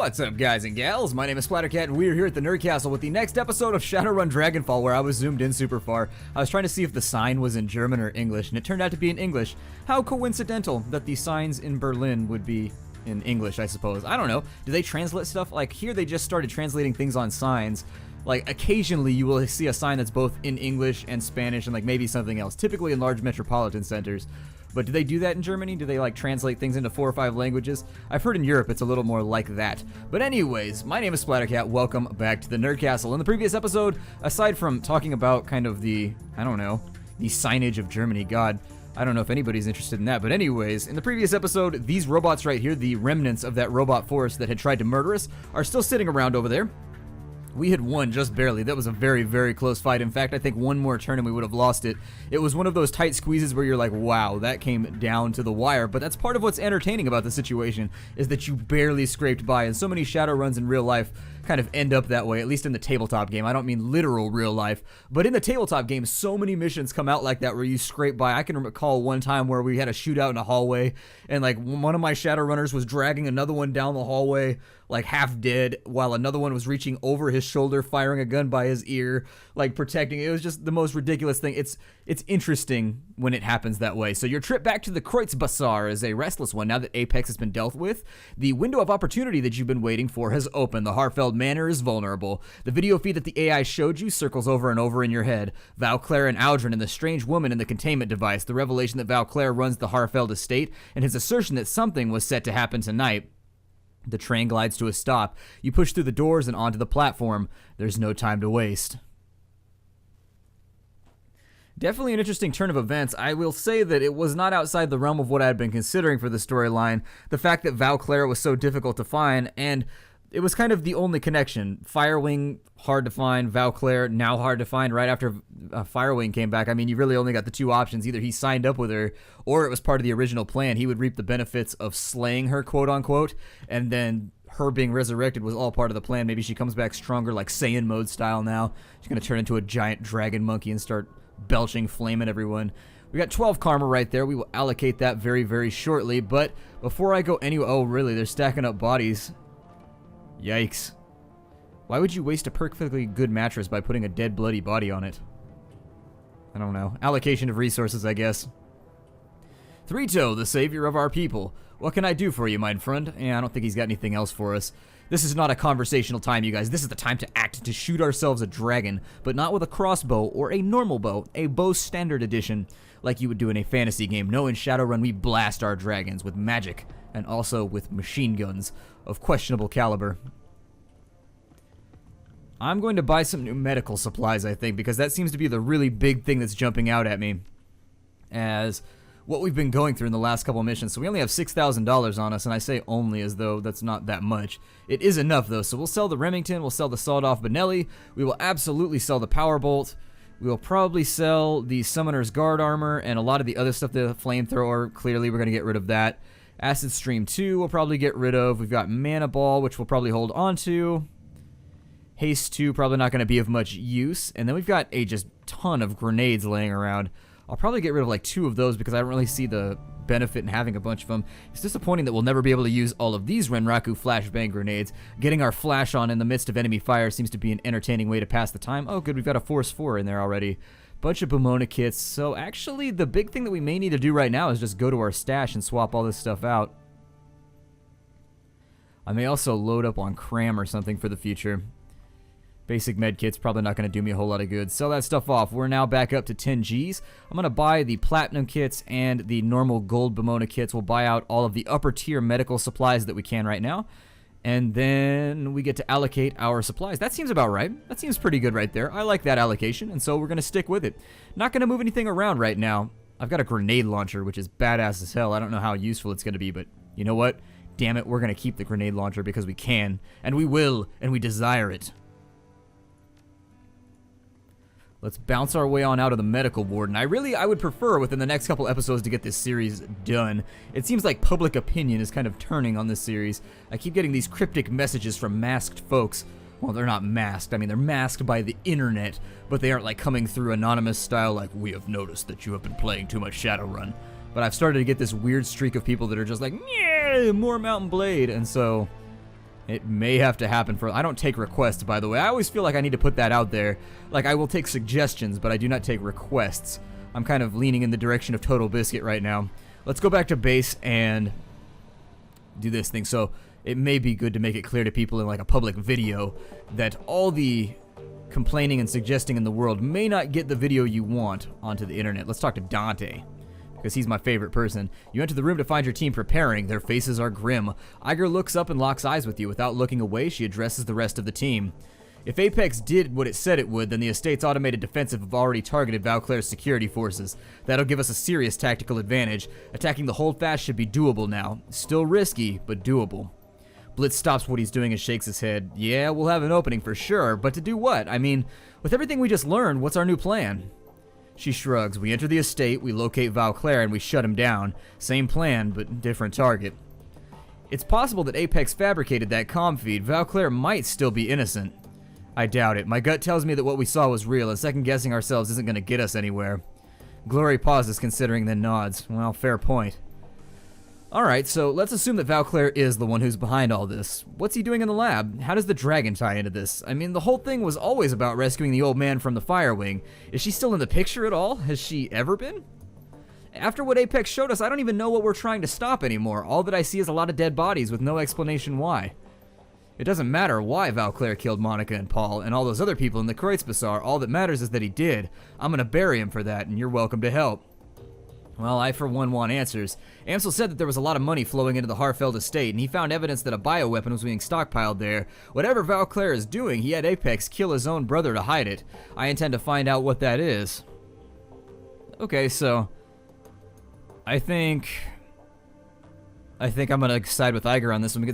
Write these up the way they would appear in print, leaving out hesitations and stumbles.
What's up, guys and gals? My name is Splattercat, and we're here at the Nerd Castle with the next episode of Shadowrun Dragonfall, where I was zoomed in super far. I was trying to see if the sign was in German or English, and it turned out to be in English. How coincidental that the signs in Berlin would be in English, I suppose. I don't know. Do they translate stuff? Like, here they just started translating things on signs. Like, occasionally you will see a sign that's both in English and Spanish and, like, maybe something else, typically in large metropolitan centers. But do they do that in Germany? Do they, like, translate things into 4 or 5 languages? I've heard in Europe it's a little more like that. But anyways, my name is Splattercat. Welcome back to the Nerd Castle. In the previous episode, aside from talking about kind of the, I don't know, the signage of Germany, God, I don't know if anybody's interested in that. But anyways, in the previous episode, these robots right here, the remnants of that robot force that had tried to murder us, are still sitting around over there. We had won just barely. That was a very, very close fight. In fact, I think one more turn and we would have lost it. It was one of those tight squeezes where you're like, wow, that came down to the wire. But that's part of what's entertaining about the situation, is that you barely scraped by. And so many Shadowruns in real life kind of end up that way, at least in the tabletop game. I don't mean literal real life, but in the tabletop game, so many missions come out like that where you scrape by. I can recall one time where we had a shootout in a hallway, and like one of my Shadowrunners was dragging another one down the hallway, like half dead, while another one was reaching over his shoulder, firing a gun by his ear, like protecting. It was just the most ridiculous thing. It's interesting when it happens that way. So your trip back to the Kreuz Bazaar is a restless one now that Apex has been dealt with. The window of opportunity that you've been waiting for has opened. The Harfeld Manor is vulnerable. The video feed that the AI showed you circles over and over in your head. Valclair and Aldrin and the strange woman in the containment device. The revelation that Valclair runs the Harfeld estate, and his assertion that something was set to happen tonight. The train glides to a stop. You push through the doors and onto the platform. There's no time to waste. Definitely an interesting turn of events. I will say that it was not outside the realm of what I had been considering for the storyline. The fact that Valclair was so difficult to find, and it was kind of the only connection. Firewing, hard to find. Valclair, now hard to find right after Firewing came back. I mean, you really only got the two options. Either he signed up with her, or it was part of the original plan. He would reap the benefits of slaying her, quote-unquote, and then her being resurrected was all part of the plan. Maybe she comes back stronger, like Saiyan mode style now. She's going to turn into a giant dragon monkey and start belching flame at everyone. We got 12 karma right there. We will allocate that very, very shortly. But before I go anywhere... Oh, really? They're stacking up bodies. Yikes. Why would you waste a perfectly good mattress by putting a dead, bloody body on it? I don't know. Allocation of resources, I guess. Three-Toe, the savior of our people. What can I do for you, my friend? Yeah, I don't think he's got anything else for us. This is not a conversational time, you guys. This is the time to act, to shoot ourselves a dragon, but not with a crossbow or a normal bow, a bow standard edition, like you would do in a fantasy game. No, in Shadowrun, we blast our dragons with magic, and also with machine guns of questionable caliber. I'm going to buy some new medical supplies, I think, because that seems to be the really big thing that's jumping out at me as what we've been going through in the last couple missions. So we only have $6,000 on us, and I say only as though that's not that much. It is enough, though, so we'll sell the Remington, we'll sell the sawed-off Benelli, we will absolutely sell the Power Bolt, we will probably sell the Summoner's Guard Armor, and a lot of the other stuff, the Flamethrower, clearly we're going to get rid of that. Acid Stream 2 we'll probably get rid of. We've got Mana Ball, which we'll probably hold on to. Haste 2, probably not going to be of much use. And then we've got a just ton of grenades laying around. I'll probably get rid of like 2 of those because I don't really see the benefit in having a bunch of them. It's disappointing that we'll never be able to use all of these Renraku flashbang grenades. Getting our flash on in the midst of enemy fire seems to be an entertaining way to pass the time. Oh, good, we've got a Force 4 in there already. Bunch of Pomona kits. So actually, the big thing that we may need to do right now is just go to our stash and swap all this stuff out. I may also load up on Cram or something for the future. Basic med kit's probably not going to do me a whole lot of good. Sell that stuff off. We're now back up to 10 Gs. I'm going to buy the platinum kits and the normal gold Pomona kits. We'll buy out all of the upper tier medical supplies that we can right now. And then we get to allocate our supplies. That seems about right. That seems pretty good right there. I like that allocation, and so we're going to stick with it. Not going to move anything around right now. I've got a grenade launcher, which is badass as hell. I don't know how useful it's going to be, but you know what? Damn it, we're going to keep the grenade launcher because we can, and we will, and we desire it. Let's bounce our way on out of the medical ward, and I would prefer within the next couple episodes to get this series done. It seems like public opinion is kind of turning on this series. I keep getting these cryptic messages from masked folks. Well, they're not masked. I mean, they're masked by the internet, but they aren't like coming through anonymous style like, we have noticed that you have been playing too much Shadowrun. But I've started to get this weird streak of people that are just like, yeah, more Mountain Blade, and so It may have to happen for... I don't take requests, by the way. I always feel like I need to put that out there. Like, I will take suggestions, but I do not take requests. I'm kind of leaning in the direction of Total Biscuit right now. Let's go back to base and do this thing. So, it may be good to make it clear to people in, like, a public video that all the complaining and suggesting in the world may not get the video you want onto the internet. Let's talk to Dante, because he's my favorite person. You enter the room to find your team preparing. Their faces are grim. Iger looks up and locks eyes with you. Without looking away, she addresses the rest of the team. If Apex did what it said it would, then the estate's automated defensive have already targeted Valclaire's security forces. That'll give us a serious tactical advantage. Attacking the holdfast should be doable now. Still risky, but doable. Blitz stops what he's doing and shakes his head. Yeah, we'll have an opening for sure, but to do what? I mean, with everything we just learned, what's our new plan? She shrugs. We enter the estate, we locate Valclaire, and we shut him down. Same plan, but different target. It's possible that Apex fabricated that comm feed. Valclaire might still be innocent. I doubt it. My gut tells me that what we saw was real, and second-guessing ourselves isn't going to get us anywhere. Glory pauses, considering, then nods. Well, fair point. Alright, so let's assume that Valclaire is the one who's behind all this. What's he doing in the lab? How does the dragon tie into this? I mean, the whole thing was always about rescuing the old man from the fire wing. Is she still in the picture at all? Has she ever been? After what Apex showed us, I don't even know what we're trying to stop anymore. All that I see is a lot of dead bodies with no explanation why. It doesn't matter why Valclaire killed Monica and Paul and all those other people in the Kreuzbazaar. All that matters is that he did. I'm gonna bury him for that, and you're welcome to help. Well, I for one want answers. Amsel said that there was a lot of money flowing into the Harfeld estate, and he found evidence that a bioweapon was being stockpiled there. Whatever Valclaire is doing, he had Apex kill his own brother to hide it. I intend to find out what that is. Okay, so I think I'm gonna side with Iger on this one. We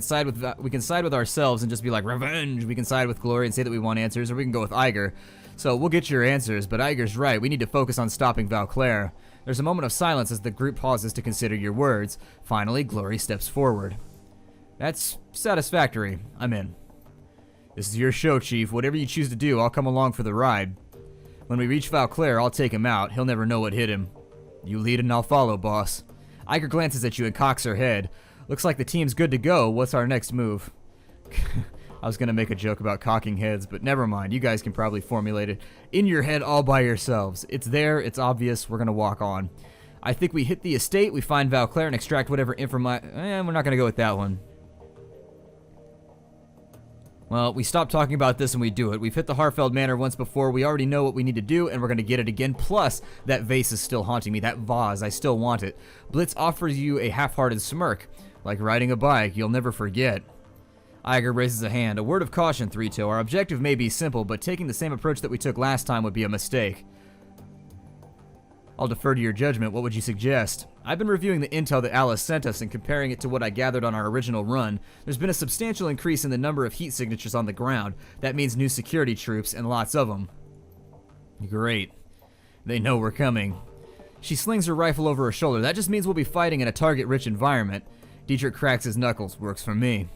can side with ourselves and just be like revenge. We can side with Glory and say that we want answers, or we can go with Iger. So we'll get your answers, but Iger's right. We need to focus on stopping Valclaire. There's a moment of silence as the group pauses to consider your words. Finally, Glory steps forward. That's satisfactory. I'm in. This is your show, Chief. Whatever you choose to do, I'll come along for the ride. When we reach Valclaire, I'll take him out. He'll never know what hit him. You lead and I'll follow, boss. Iger glances at you and cocks her head. Looks like the team's good to go. What's our next move? I was going to make a joke about cocking heads, but never mind. You guys can probably formulate it in your head all by yourselves. It's there. It's obvious. We're going to walk on. I think we hit the estate, we find Valclaire, and extract whatever information... we're not going to go with that one. Well, we stop talking about this and we do it. We've hit the Harfeld Manor once before. We already know what we need to do, and we're going to get it again. Plus, that vase is still haunting me. That vase, I still want it. Blitz offers you a half-hearted smirk. Like riding a bike, you'll never forget. Iger raises a hand. A word of caution, Three-Toe. Our objective may be simple, but taking the same approach that we took last time would be a mistake. I'll defer to your judgment. What would you suggest? I've been reviewing the intel that Alice sent us and comparing it to what I gathered on our original run. There's been a substantial increase in the number of heat signatures on the ground. That means new security troops, and lots of them. Great. They know we're coming. She slings her rifle over her shoulder. That just means we'll be fighting in a target-rich environment. Dietrich cracks his knuckles. Works for me.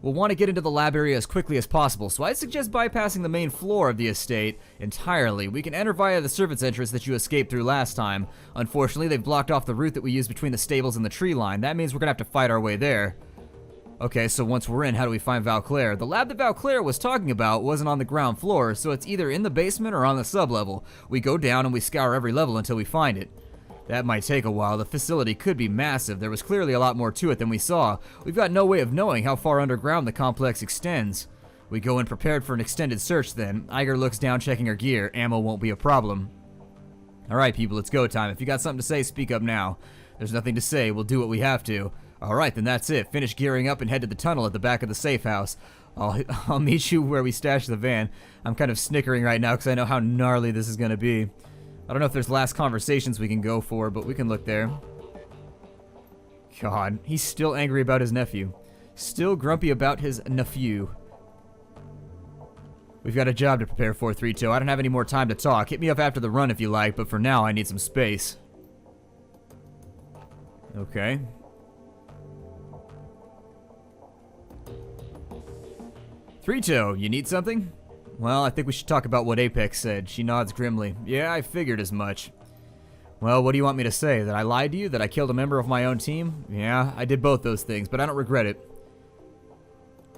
We'll want to get into the lab area as quickly as possible, so I'd suggest bypassing the main floor of the estate entirely. We can enter via the servants' entrance that you escaped through last time. Unfortunately, they've blocked off the route that we used between the stables and the tree line. That means we're going to have to fight our way there. Okay, so once we're in, how do we find Valclaire? The lab that Valclaire was talking about wasn't on the ground floor, so it's either in the basement or on the sub-level. We go down and we scour every level until we find it. That might take a while. The facility could be massive. There was clearly a lot more to it than we saw. We've got no way of knowing how far underground the complex extends. We go in prepared for an extended search then. Iger looks down, checking her gear. Ammo won't be a problem. Alright, people, it's go time. If you got something to say, speak up now. There's nothing to say. We'll do what we have to. Alright, then that's it. Finish gearing up and head to the tunnel at the back of the safe house. I'll meet you where we stashed the van. I'm kind of snickering right now because I know how gnarly this is going to be. I don't know if there's last conversations we can go for, but we can look there. God, he's still angry about his nephew. Still grumpy about his nephew. We've got a job to prepare for, Three-Toe. I don't have any more time to talk. Hit me up after the run if you like, but for now I need some space. Okay. Three-Toe, you need something? Well, I think we should talk about what Apex said. She nods grimly. Yeah, I figured as much. Well, what do you want me to say? That I lied to you? That I killed a member of my own team? Yeah, I did both those things, but I don't regret it.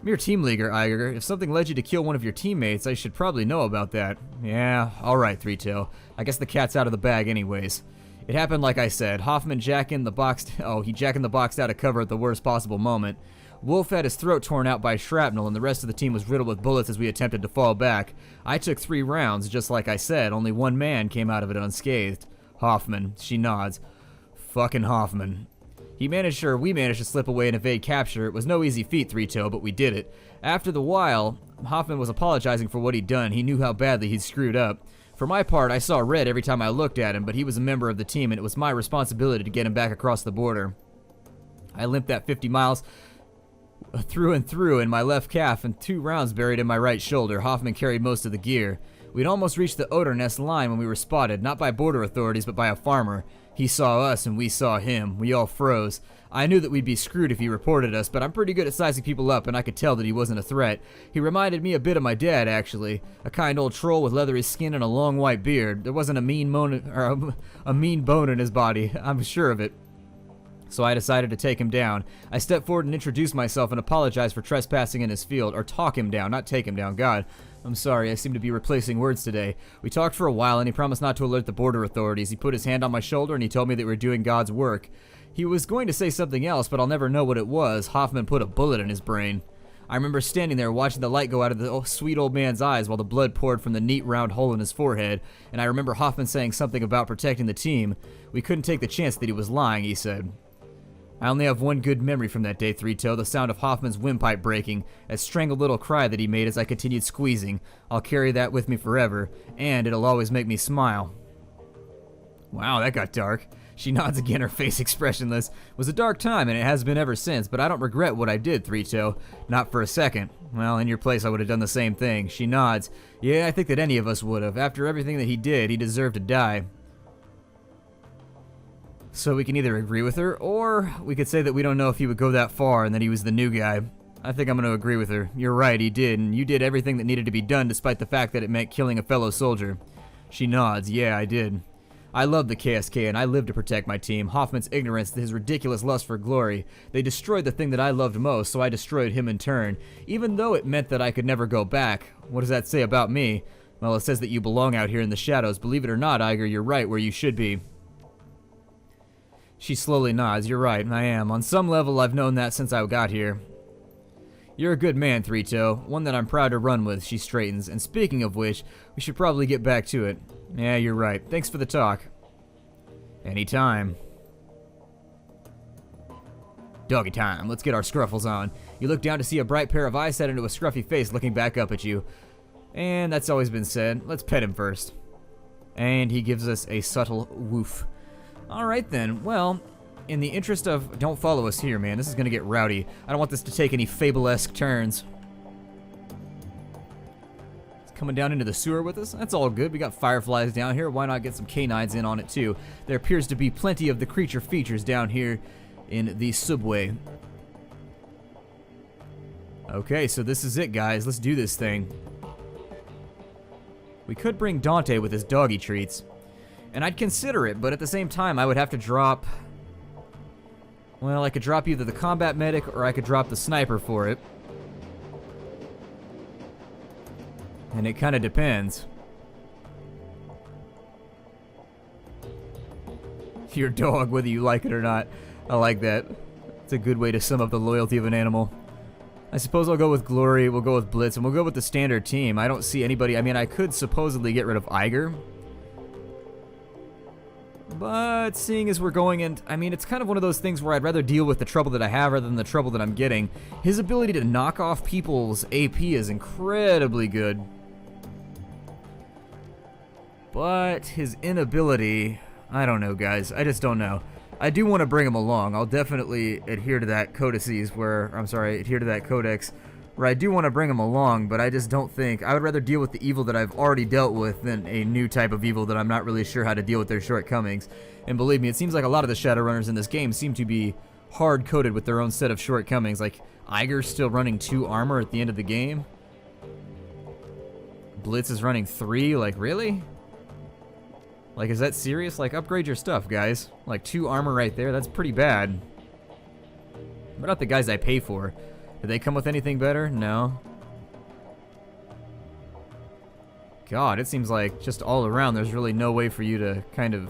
Mere team leaguer, Iger. If something led you to kill one of your teammates, I should probably know about that. Yeah, alright, Three-Tail. I guess the cat's out of the bag anyways. It happened like I said. Hoffman jacking the box... Oh, he jacking the box out of cover at the worst possible moment. Wolf had his throat torn out by shrapnel, and the rest of the team was riddled with bullets as we attempted to fall back. I took 3 rounds, just like I said. Only one man came out of it unscathed. Hoffman. She nods. Fucking Hoffman. We managed to slip away and evade capture. It was no easy feat, Three-Toe, but we did it. After the while, Hoffman was apologizing for what he'd done. He knew how badly he'd screwed up. For my part, I saw red every time I looked at him, but he was a member of the team, and it was my responsibility to get him back across the border. I limped that 50 miles through and through in my left calf and 2 rounds buried in my right shoulder. Hoffman carried most of the gear. We'd almost reached the odor nest line when we were spotted, not by border authorities, but by a farmer. He saw us and we saw him. We all froze. I knew that we'd be screwed if he reported us, but I'm pretty good at sizing people up, and I could tell that he wasn't a threat. He reminded me a bit of my dad, actually. A kind old troll with leathery skin and a long white beard. There wasn't a mean bone in his body. I'm sure of it. So I decided to take him down. I stepped forward and introduced myself and apologized for trespassing in his field. Or talk him down, not take him down. God, I'm sorry, I seem to be replacing words today. We talked for a while and he promised not to alert the border authorities. He put his hand on my shoulder and he told me that we were doing God's work. He was going to say something else, but I'll never know what it was. Hoffman put a bullet in his brain. I remember standing there watching the light go out of the sweet old man's eyes while the blood poured from the neat round hole in his forehead, and I remember Hoffman saying something about protecting the team. We couldn't take the chance that he was lying, he said. I only have one good memory from that day, Three-Toe, the sound of Hoffman's windpipe breaking, a strangled little cry that he made as I continued squeezing. I'll carry that with me forever, and it'll always make me smile. Wow, that got dark. She nods again, her face expressionless. It was a dark time, and it has been ever since, but I don't regret what I did, Three-Toe. Not for a second. Well, in your place, I would have done the same thing. She nods. Yeah, I think that any of us would have. After everything that he did, he deserved to die. So we can either agree with her, or we could say that we don't know if he would go that far and that he was the new guy. I think I'm going to agree with her. You're right, he did, and you did everything that needed to be done despite the fact that it meant killing a fellow soldier. She nods. Yeah, I did. I love the KSK, and I live to protect my team. Hoffman's ignorance, his ridiculous lust for glory. They destroyed the thing that I loved most, so I destroyed him in turn, even though it meant that I could never go back. What does that say about me? Well, it says that you belong out here in the shadows. Believe it or not, Iger, you're right where you should be. She slowly nods. You're right, I am. On some level, I've known that since I got here. You're a good man, Three-Toe. One that I'm proud to run with, she straightens. And speaking of which, we should probably get back to it. Yeah, you're right. Thanks for the talk. Anytime. Doggy time. Let's get our scruffles on. You look down to see a bright pair of eyes set into a scruffy face looking back up at you. And that's always been said. Let's pet him first. And he gives us a subtle woof. Alright then, well, in the interest of... Don't follow us here, man. This is gonna get rowdy. I don't want this to take any Fable-esque turns. It's coming down into the sewer with us. That's all good. We got fireflies down here. Why not get some canines in on it, too? There appears to be plenty of the creature features down here in the subway. Okay, so this is it, guys. Let's do this thing. We could bring Dante with his doggy treats. And I'd consider it, but at the same time, I would have to drop... Well, I could drop either the combat medic or I could drop the sniper for it. And it kind of depends. Your dog, whether you like it or not. I like that. It's a good way to sum up the loyalty of an animal. I suppose I'll go with Glory, we'll go with Blitz, and we'll go with the standard team. I don't see anybody... I mean, I could supposedly get rid of Iger. But seeing as we're going in, I mean, it's kind of one of those things where I'd rather deal with the trouble that I have rather than the trouble that I'm getting. His ability to knock off people's AP is incredibly good. But his inability, I don't know, guys. I just don't know. I do want to bring him along. I'll definitely adhere to that codices where, I'm sorry, adhere to that codex where I do want to bring him along, but I just don't think... I would rather deal with the evil that I've already dealt with than a new type of evil that I'm not really sure how to deal with their shortcomings. And believe me, it seems like a lot of the Shadowrunners in this game seem to be hard-coded with their own set of shortcomings. Like, Iger's still running 2 armor at the end of the game. Blitz is running 3, like, really? Like, is that serious? Like, upgrade your stuff, guys. Like, 2 armor right there, that's pretty bad. But not the guys I pay for. Do they come with anything better? No. God, it seems like just all around there's really no way for you to kind of...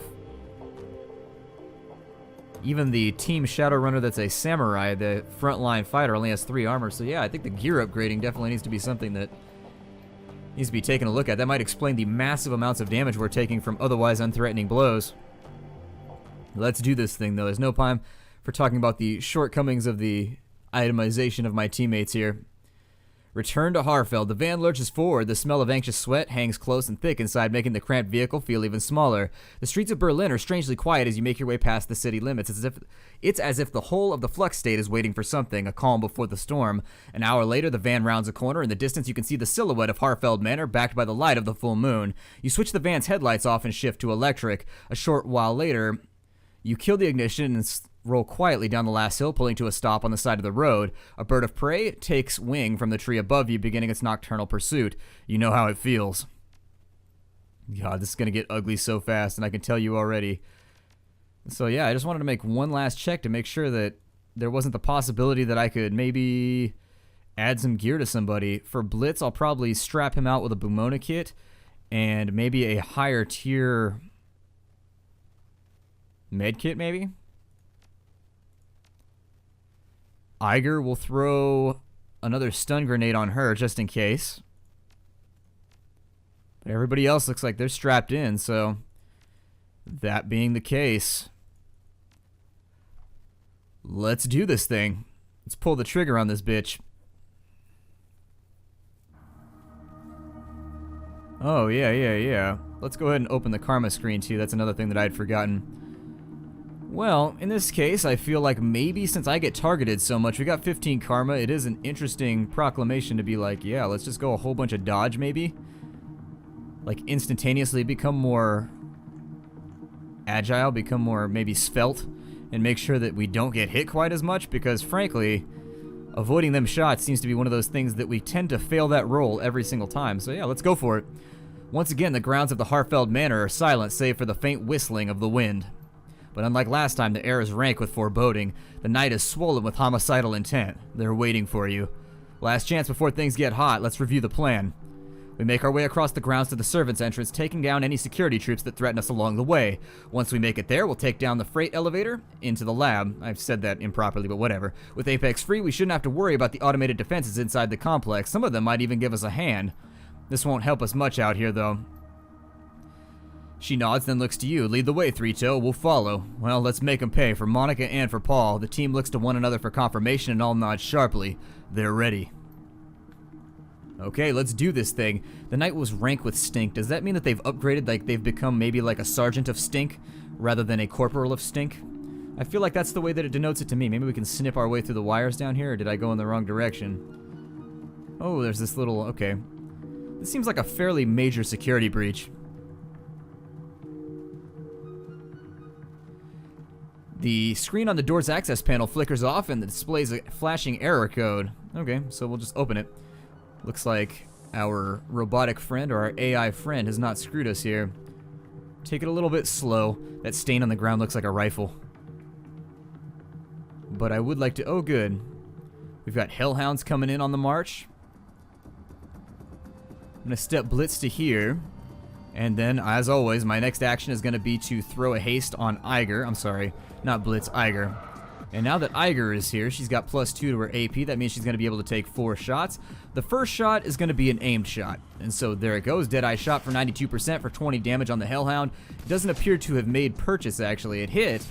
Even the Team Shadowrunner that's a samurai, the frontline fighter, only has 3 armor. So yeah, I think the gear upgrading definitely needs to be something that needs to be taken a look at. That might explain the massive amounts of damage we're taking from otherwise unthreatening blows. Let's do this thing, though. There's no time for talking about the shortcomings of the itemization of my teammates here. Return to Harfeld. The van lurches forward. The smell of anxious sweat hangs close and thick inside, making the cramped vehicle feel even smaller. The streets of Berlin are strangely quiet as you make your way past the city limits. It's as if the whole of the Flux state is waiting for something, a calm before the storm. An hour later, the van rounds a corner. In the distance, you can see the silhouette of Harfeld Manor, backed by the light of the full moon. You switch the van's headlights off and shift to electric. A short while later, you kill the ignition and roll quietly down the last hill, pulling to a stop on the side of the road. A bird of prey takes wing from the tree above you, beginning its nocturnal pursuit. You know how it feels. God, this is going to get ugly so fast, and I can tell you already. So yeah, I just wanted to make one last check to make sure that there wasn't the possibility that I could maybe add some gear to somebody. For Blitz, I'll probably strap him out with a Bumona kit and maybe a higher tier med kit, maybe? Iger will throw another stun grenade on her just in case. But everybody else looks like they're strapped in, so that being the case, let's do this thing. Let's pull the trigger on this bitch. Oh, yeah. Let's go ahead and open the karma screen too. That's another thing that I'd forgotten. Well, in this case, I feel like maybe since I get targeted so much, we got 15 karma, it is an interesting proclamation to be like, yeah, let's just go a whole bunch of dodge maybe. Like instantaneously become more agile, become more maybe svelte, and make sure that we don't get hit quite as much, because frankly, avoiding them shots seems to be one of those things that we tend to fail that roll every single time. So yeah, let's go for it. Once again, the grounds of the Harfeld Manor are silent save for the faint whistling of the wind. But unlike last time, the air is rank with foreboding. The night is swollen with homicidal intent. They're waiting for you. Last chance before things get hot, let's review the plan. We make our way across the grounds to the servants' entrance, taking down any security troops that threaten us along the way. Once we make it there, we'll take down the freight elevator into the lab. I've said that improperly, but whatever. With Apex free, we shouldn't have to worry about the automated defenses inside the complex. Some of them might even give us a hand. This won't help us much out here, though. She nods, then looks to you. Lead the way, Three-Toe. We'll follow. Well, let's make them pay. For Monica and for Paul. The team looks to one another for confirmation and all nod sharply. They're ready. Okay, let's do this thing. The night was rank with stink. Does that mean that they've upgraded, like they've become maybe like a sergeant of stink rather than a corporal of stink? I feel like that's the way that it denotes it to me. Maybe we can snip our way through the wires down here, or did I go in the wrong direction? Oh, there's this little... okay. This seems like a fairly major security breach. The screen on the door's access panel flickers off and it displays a flashing error code. Okay, so we'll just open it. Looks like our robotic friend, or our AI friend, has not screwed us here. Take it a little bit slow. That stain on the ground looks like a rifle. But I would like to... oh, good. We've got hellhounds coming in on the march. I'm going to step Blitz to here. And then, as always, my next action is going to be to throw a haste on Iger. I'm sorry, not Blitz, Iger. And now that Iger is here, she's got +2 to her AP. That means she's going to be able to take 4 shots. The first shot is going to be an aimed shot. And so there it goes. Deadeye shot for 92% for 20 damage on the Hellhound. It doesn't appear to have made purchase, actually. It hit,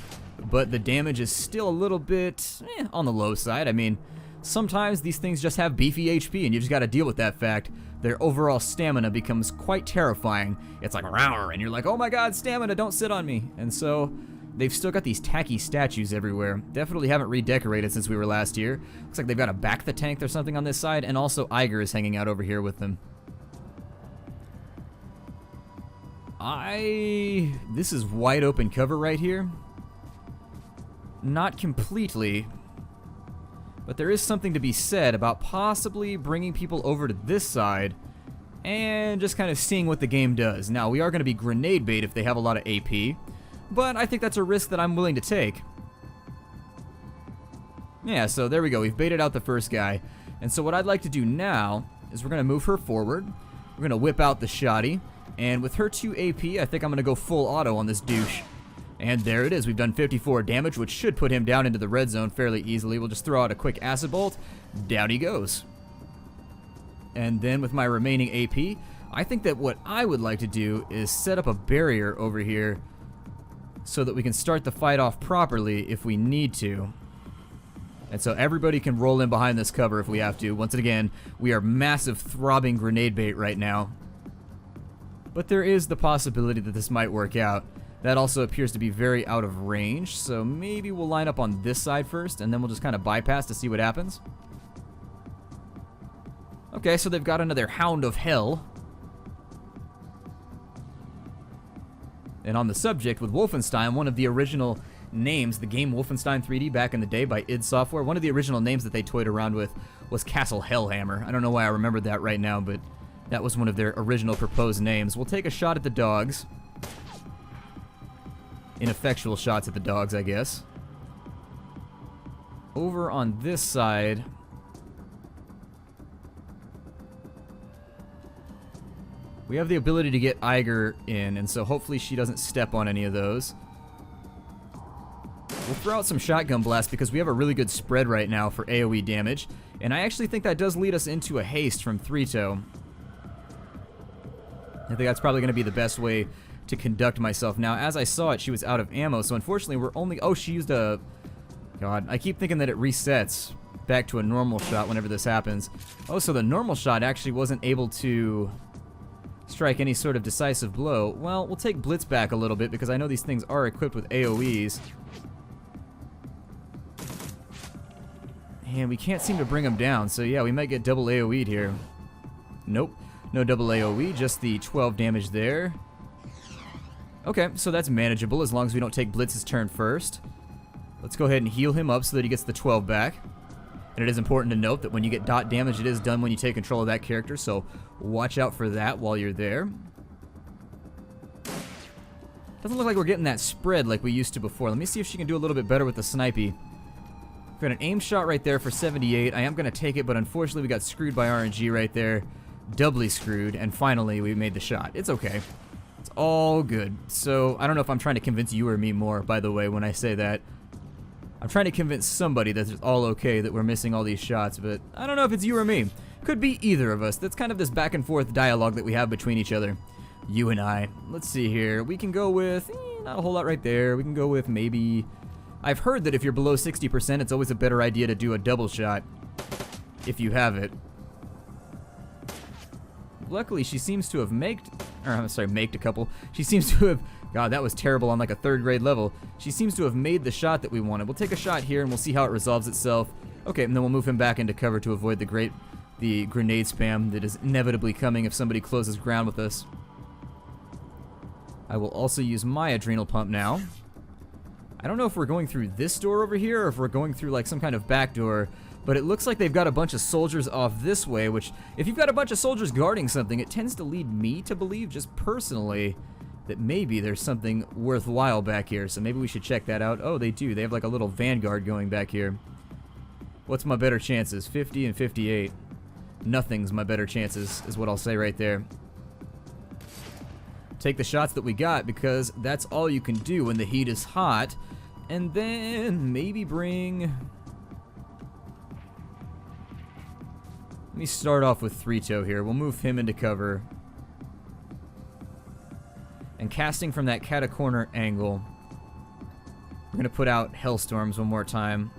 but the damage is still a little bit on the low side. I mean, sometimes these things just have beefy HP, and you just got to deal with that fact. Their overall stamina becomes quite terrifying. It's like, rawr, and you're like, oh my god, stamina, don't sit on me. And so they've still got these tacky statues everywhere. Definitely haven't redecorated since we were last here. Looks like they've got a back the tank or something on this side, and also Iger is hanging out over here with them. This is wide open cover right here. Not completely, but there is something to be said about possibly bringing people over to this side and just kind of seeing what the game does. Now, we are going to be grenade bait if they have a lot of AP, but I think that's a risk that I'm willing to take. Yeah, so there we go. We've baited out the first guy. And so what I'd like to do now is we're going to move her forward. We're going to whip out the shoddy. And with her 2 AP, I think I'm going to go full auto on this douche. And there it is. We've done 54 damage, which should put him down into the red zone fairly easily. We'll just throw out a quick acid bolt. Down he goes. And then with my remaining AP, I think that what I would like to do is set up a barrier over here so that we can start the fight off properly if we need to. And so everybody can roll in behind this cover if we have to. Once again, we are massive throbbing grenade bait right now. But there is the possibility that this might work out. That also appears to be very out of range, so maybe we'll line up on this side first, and then we'll just kind of bypass to see what happens. Okay, so they've got another Hound of Hell. And on the subject, with Wolfenstein, one of the original names, the game Wolfenstein 3D back in the day by id Software, one of the original names that they toyed around with was Castle Hellhammer. I don't know why I remember that right now, but that was one of their original proposed names. We'll take a shot at the dogs. Ineffectual shots at the dogs, I guess. Over on this side, we have the ability to get Iger in, and so hopefully she doesn't step on any of those. We'll throw out some shotgun blasts because we have a really good spread right now for AoE damage, and I actually think that does lead us into a haste from 3-toe. I think that's probably going to be the best way to conduct myself. Now, as I saw it, she was out of ammo, so unfortunately we're only... Oh, she used a... God, I keep thinking that it resets back to a normal shot whenever this happens. Oh, so the normal shot actually wasn't able to strike any sort of decisive blow. Well, we'll take Blitz back a little bit because I know these things are equipped with AoEs. And we can't seem to bring them down, so yeah, we might get double AoE'd here. Nope, no double AoE, just the 12 damage there. Okay, so that's manageable as long as we don't take Blitz's turn first. Let's go ahead and heal him up so that he gets the 12 back. And it is important to note that when you get dot damage, it is done when you take control of that character, so watch out for that while you're there. Doesn't look like we're getting that spread like we used to before. Let me see if she can do a little bit better with the snipey. We've got an aim shot right there for 78. I am going to take it, but unfortunately we got screwed by RNG right there. Doubly screwed, and finally we made the shot. It's okay. It's all good. So, I don't know if I'm trying to convince you or me more, by the way, when I say that. I'm trying to convince somebody that it's all okay that we're missing all these shots, but I don't know if it's you or me. Could be either of us. That's kind of this back and forth dialogue that we have between each other. You and I. Let's see here. We can go with, not a whole lot right there. We can go with maybe... I've heard that if you're below 60%, it's always a better idea to do a double shot. If you have it. Luckily, she seems to have maked a couple. She seems to have, God, that was terrible on like a 3rd grade level. She seems to have made the shot that we wanted. We'll take a shot here and we'll see how it resolves itself. Okay, and then we'll move him back into cover to avoid the grenade spam that is inevitably coming if somebody closes ground with us. I will also use my adrenal pump now. I don't know if we're going through this door over here or if we're going through like some kind of back door. But it looks like they've got a bunch of soldiers off this way, which, if you've got a bunch of soldiers guarding something, it tends to lead me to believe, just personally, that maybe there's something worthwhile back here. So maybe we should check that out. Oh, they do. They have like a little vanguard going back here. What's my better chances? 50 and 58. Nothing's my better chances, is what I'll say right there. Take the shots that we got, because that's all you can do when the heat is hot. And then maybe bring... Let me start off with 3-toe here. We'll move him into cover. And casting from that catacorner angle, we're going to put out Hellstorms one more time.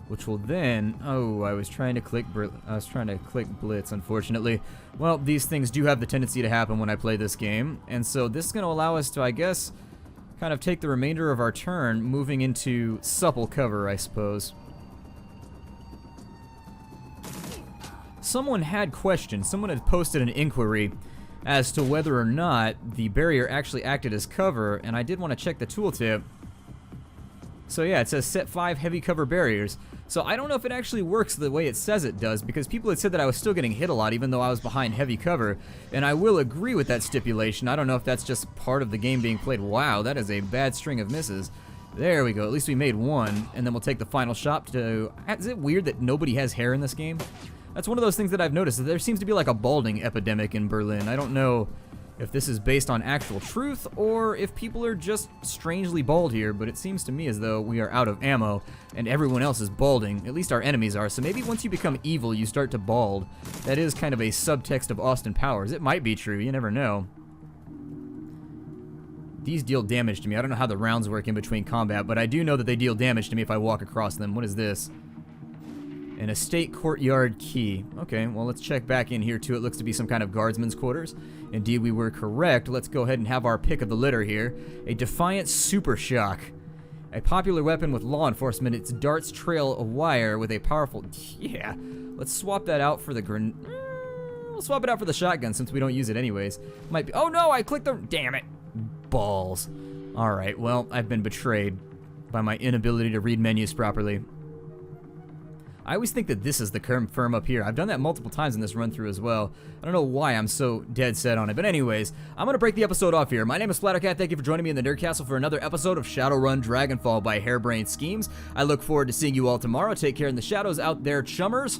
Which will then... Oh, I was trying to click Blitz, unfortunately. Well, these things do have the tendency to happen when I play this game. And so this is going to allow us to, I guess... kind of take the remainder of our turn, moving into supple cover, I suppose. Someone had questioned, someone had posted an inquiry as to whether or not the barrier actually acted as cover, and I did want to check the tooltip. So yeah, it says set 5 heavy cover barriers. So I don't know if it actually works the way it says it does, because people had said that I was still getting hit a lot even though I was behind heavy cover, and I will agree with that stipulation. I don't know if that's just part of the game being played. Wow, that is a bad string of misses. There we go, at least we made one, and then we'll take the final shot to... Is it weird that nobody has hair in this game? That's one of those things that I've noticed, that there seems to be like a balding epidemic in Berlin. I don't know if this is based on actual truth, or if people are just strangely bald here, but it seems to me as though we are out of ammo, and everyone else is balding. At least our enemies are, so maybe once you become evil, you start to bald. That is kind of a subtext of Austin Powers. It might be true, you never know. These deal damage to me. I don't know how the rounds work in between combat, but I do know that they deal damage to me if I walk across them. What is this? An estate courtyard key. Okay, well, let's check back in here too. It looks to be some kind of guardsman's quarters. Indeed, we were correct. Let's go ahead and have our pick of the litter here. A Defiant Super Shock. A popular weapon with law enforcement. Its darts trail a wire with a powerful... Yeah. Let's swap that out for the we'll swap it out for the shotgun since we don't use it anyways. Might be... Oh no, I clicked the... Damn it. Balls. Alright, well, I've been betrayed by my inability to read menus properly. I always think that this is the firm up here. I've done that multiple times in this run through as well. I don't know why I'm so dead set on it. But anyways, I'm going to break the episode off here. My name is Splattercat. Thank you for joining me in the Nerd Castle for another episode of Shadowrun Dragonfall by Harebrained Schemes. I look forward to seeing you all tomorrow. Take care in the shadows out there, chummers.